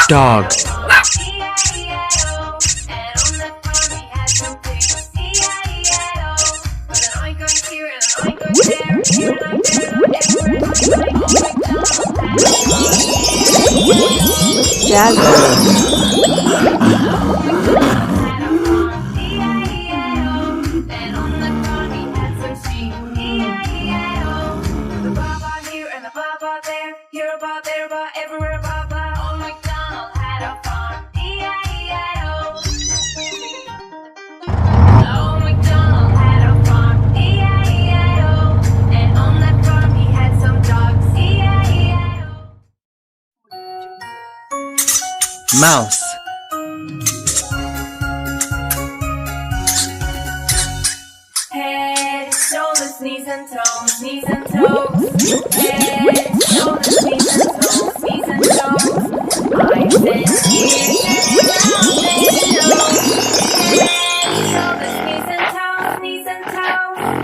Dog. Mouse. Head, shoulders, knees and toes, knees and toes. Head, shoulders, knees and toes, knees and toes. Eyes and ears and mouth and nose. Head, shoulders, knees and toes, knees and toes.